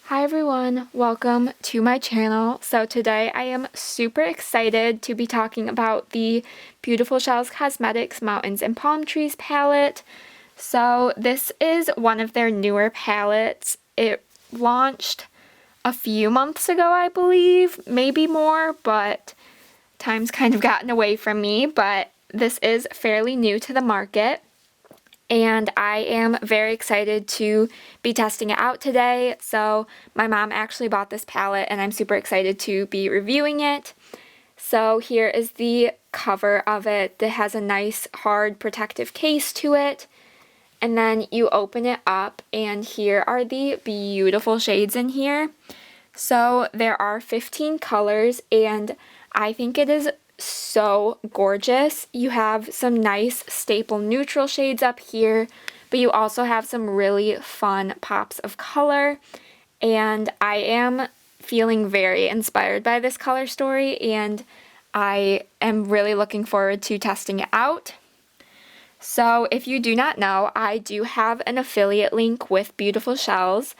Hi everyone, welcome to my channel. So today I am super excited to be talking about the beautiful Shellz Cosmetics Mountains and Palm Trees palette. So this is one of their newer palettes. It launched a few months ago, I believe, maybe more, but time's kind of gotten away from me, but this is fairly new to the market. And I am very excited to be testing it out today. So my mom actually bought this palette and I'm super excited to be reviewing it. So here is the cover of it. It has a nice hard protective case to it. And then you open it up and here are the beautiful shades in here. So there are 15 colors and I think it is so gorgeous. You have some nice staple neutral shades up here, but you also have some really fun pops of color, and I am feeling very inspired by this color story, and I am really looking forward to testing it out. So if you do not know, I do have an affiliate link with Beautiful Shellz.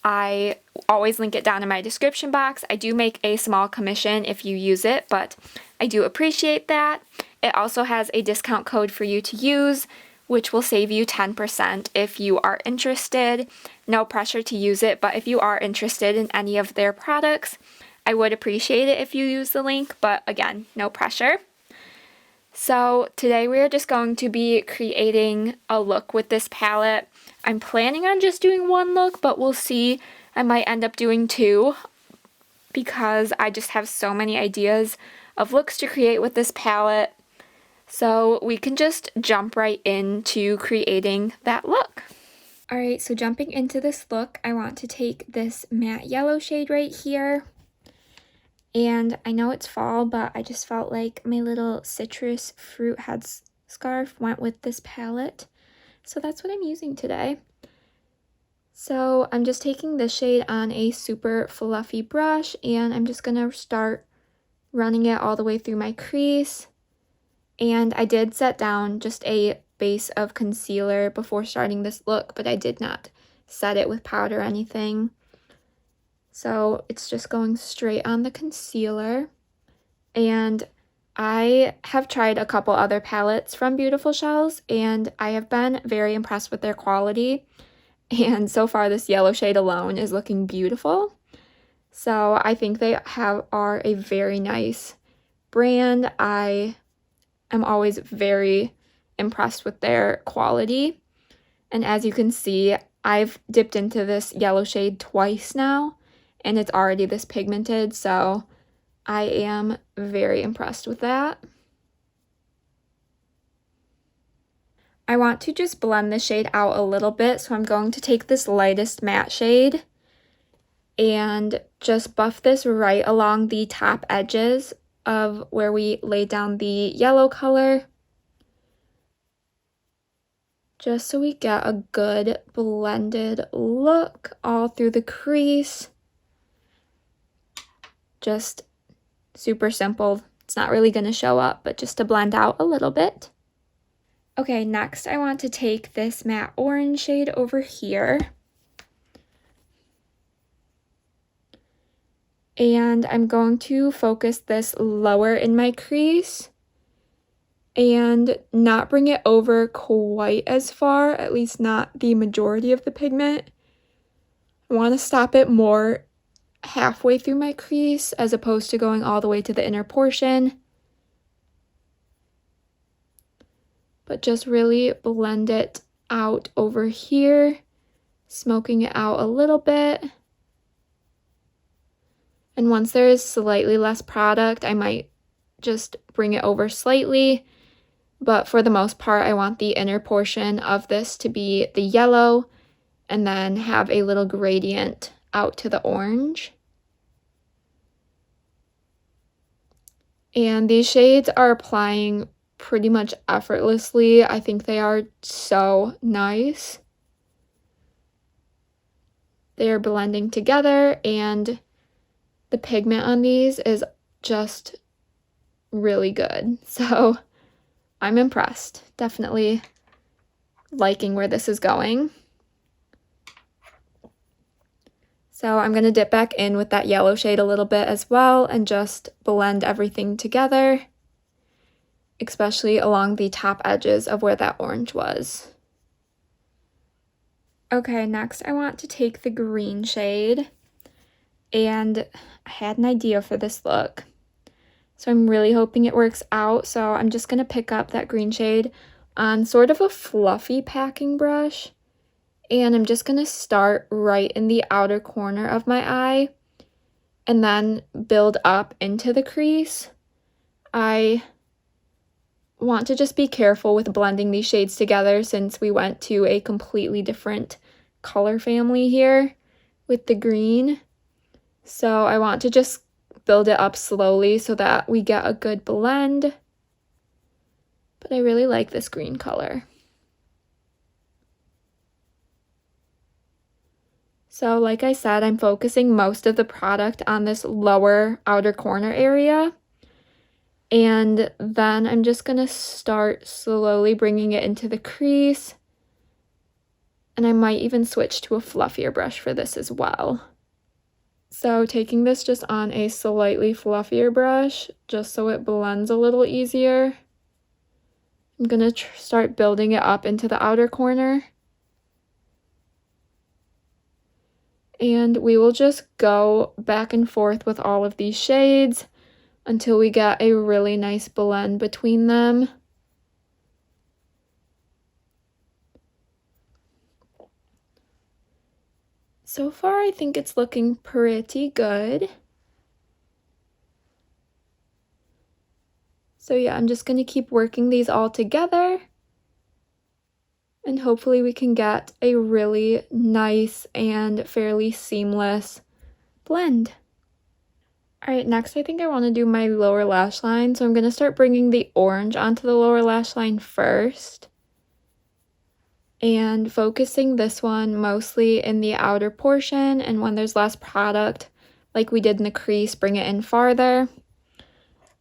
I always link it down in my description box. I do make a small commission if you use it, but I do appreciate that. It also has a discount code for you to use, which will save you 10% if you are interested. No pressure to use it, but if you are interested in any of their products, I would appreciate it if you use the link, but again, no pressure. So today we are just going to be creating a look with this palette. I'm planning on just doing one look, but we'll see. I might end up doing two because I just have so many ideas of looks to create with this palette. So we can just jump right into creating that look. Alright, so jumping into this look, I want to take this matte yellow shade right here. And I know it's fall, but I just felt like my little citrus fruit head scarf went with this palette. So that's what I'm using today. So I'm just taking this shade on a super fluffy brush and I'm just going to start running it all the way through my crease. And I did set down just a base of concealer before starting this look, but I did not set it with powder or anything. So it's just going straight on the concealer. And I have tried a couple other palettes from Beautiful Shellz and I have been very impressed with their quality. And so far this yellow shade alone is looking beautiful. So I think they are a very nice brand. I am always very impressed with their quality. And as you can see, I've dipped into this yellow shade twice now. And it's already this pigmented, so I am very impressed with that. I want to just blend the shade out a little bit, so I'm going to take this lightest matte shade and just buff this right along the top edges of where we laid down the yellow color, just so we get a good blended look all through the crease. Just super simple. It's not really going to show up, but just to blend out a little bit. Okay, next I want to take this matte orange shade over here. And I'm going to focus this lower in my crease and not bring it over quite as far, at least not the majority of the pigment. I want to stop it more halfway through my crease as opposed to going all the way to the inner portion. But just really blend it out over here, smoking it out a little bit. And once there is slightly less product, I might just bring it over slightly. But for the most part, I want the inner portion of this to be the yellow and then have a little gradient out to the orange. And these shades are applying pretty much effortlessly. I think they are so nice. They are blending together and the pigment on these is just really good. So I'm impressed. Definitely liking where this is going. So I'm going to dip back in with that yellow shade a little bit as well and just blend everything together, especially along the top edges of where that orange was. Okay, next I want to take the green shade, and I had an idea for this look. So I'm really hoping it works out. So I'm just going to pick up that green shade on sort of a fluffy packing brush. And I'm just going to start right in the outer corner of my eye and then build up into the crease. I want to just be careful with blending these shades together since we went to a completely different color family here with the green. So I want to just build it up slowly so that we get a good blend. But I really like this green color. So like I said, I'm focusing most of the product on this lower outer corner area. And then I'm just going to start slowly bringing it into the crease. And I might even switch to a fluffier brush for this as well. So taking this just on a slightly fluffier brush, just so it blends a little easier. I'm going to start building it up into the outer corner. And we will just go back and forth with all of these shades until we get a really nice blend between them. So far, I think it's looking pretty good. So yeah, I'm just going to keep working these all together. And hopefully we can get a really nice and fairly seamless blend. Alright, next I think I want to do my lower lash line. So I'm going to start bringing the orange onto the lower lash line first. And focusing this one mostly in the outer portion, and when there's less product, like we did in the crease, bring it in farther.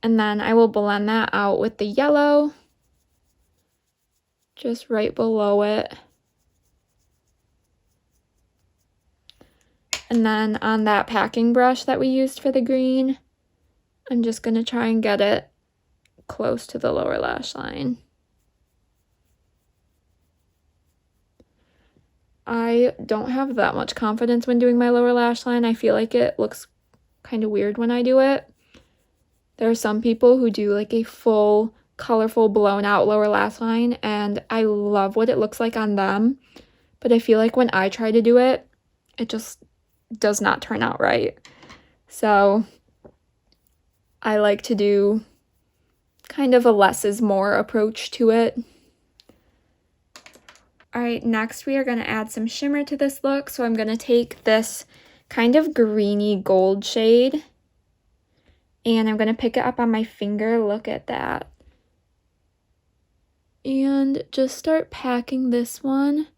And then I will blend that out with the yellow, just right below it. And then on that packing brush that we used for the green, I'm just going to try and get it close to the lower lash line. I don't have that much confidence when doing my lower lash line. I feel like it looks kind of weird when I do it. There are some people who do like a full, colorful, blown out lower lash line, and I love what it looks like on them. But I feel like when I try to do it, it just does not turn out right. So I like to do kind of a less is more approach to it. Alright, next we are going to add some shimmer to this look. So I'm going to take this kind of greeny gold shade and I'm going to pick it up on my finger. Look at that. And just start packing this one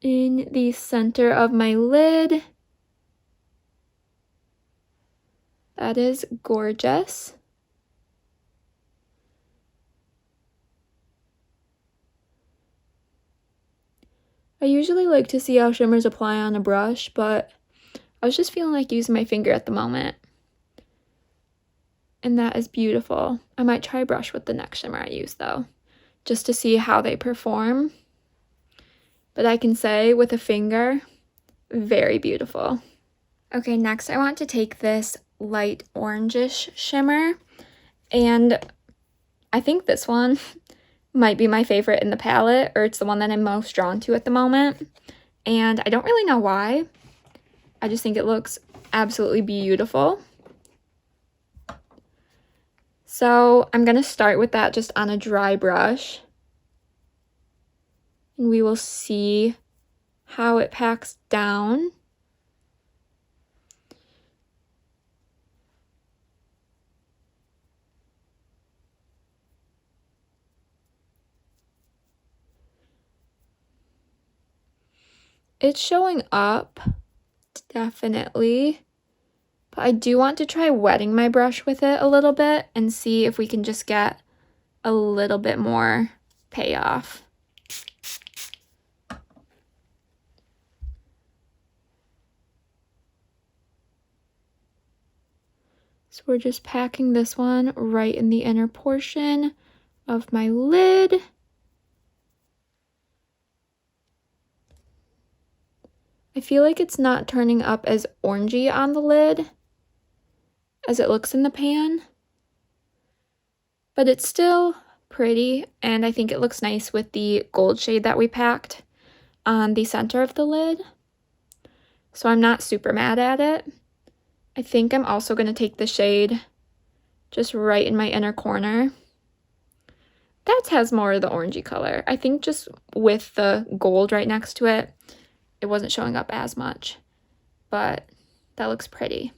in the center of my lid. That is gorgeous. I usually like to see how shimmers apply on a brush, but I was just feeling like using my finger at the moment. And that is beautiful. I might try a brush with the next shimmer I use though, just to see how they perform. But I can say with a finger, very beautiful. Okay, next I want to take this light orangish shimmer, and I think this one might be my favorite in the palette, or it's the one that I'm most drawn to at the moment. And I don't really know why. I just think it looks absolutely beautiful. So I'm going to start with that just on a dry brush. And we will see how it packs down. It's showing up, definitely. But I do want to try wetting my brush with it a little bit and see if we can just get a little bit more payoff. So we're just packing this one right in the inner portion of my lid. I feel like it's not turning up as orangey on the lid as it looks in the pan, but it's still pretty, and I think it looks nice with the gold shade that we packed on the center of the lid. So I'm not super mad at it. I think I'm also going to take the shade just right in my inner corner. That has more of the orangey color. I think just with the gold right next to it, it wasn't showing up as much, but that looks pretty.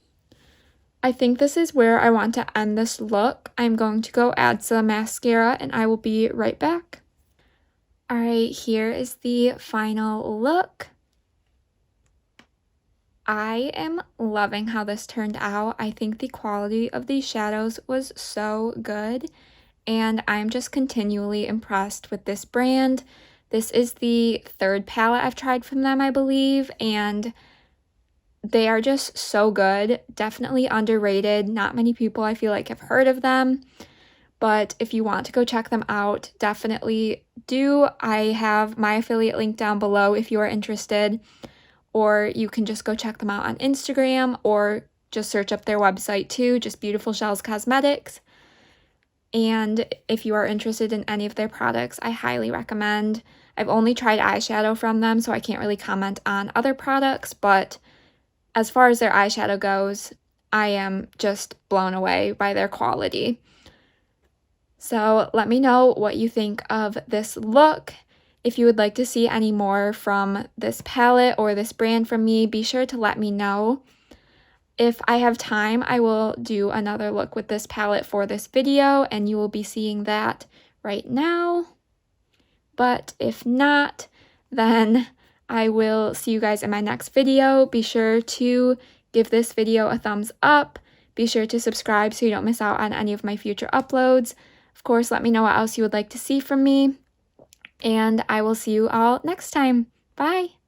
I think this is where I want to end this look. I'm going to go add some mascara and I will be right back. All right, here is the final look. I am loving how this turned out. I think the quality of these shadows was so good, and I'm just continually impressed with this brand. This is the third palette I've tried from them, I believe, and they are just so good. Definitely underrated. Not many people, I feel like, have heard of them, but if you want to go check them out, definitely do. I have my affiliate link down below if you are interested, or you can just go check them out on Instagram or just search up their website too, just Beautiful Shellz Cosmetics. And if you are interested in any of their products, I highly recommend. I've only tried eyeshadow from them, so I can't really comment on other products, but as far as their eyeshadow goes, I am just blown away by their quality. So let me know what you think of this look. If you would like to see any more from this palette or this brand from me, be sure to let me know. If I have time, I will do another look with this palette for this video, and you will be seeing that right now. But if not, then I will see you guys in my next video. Be sure to give this video a thumbs up. Be sure to subscribe so you don't miss out on any of my future uploads. Of course, let me know what else you would like to see from me. And I will see you all next time. Bye!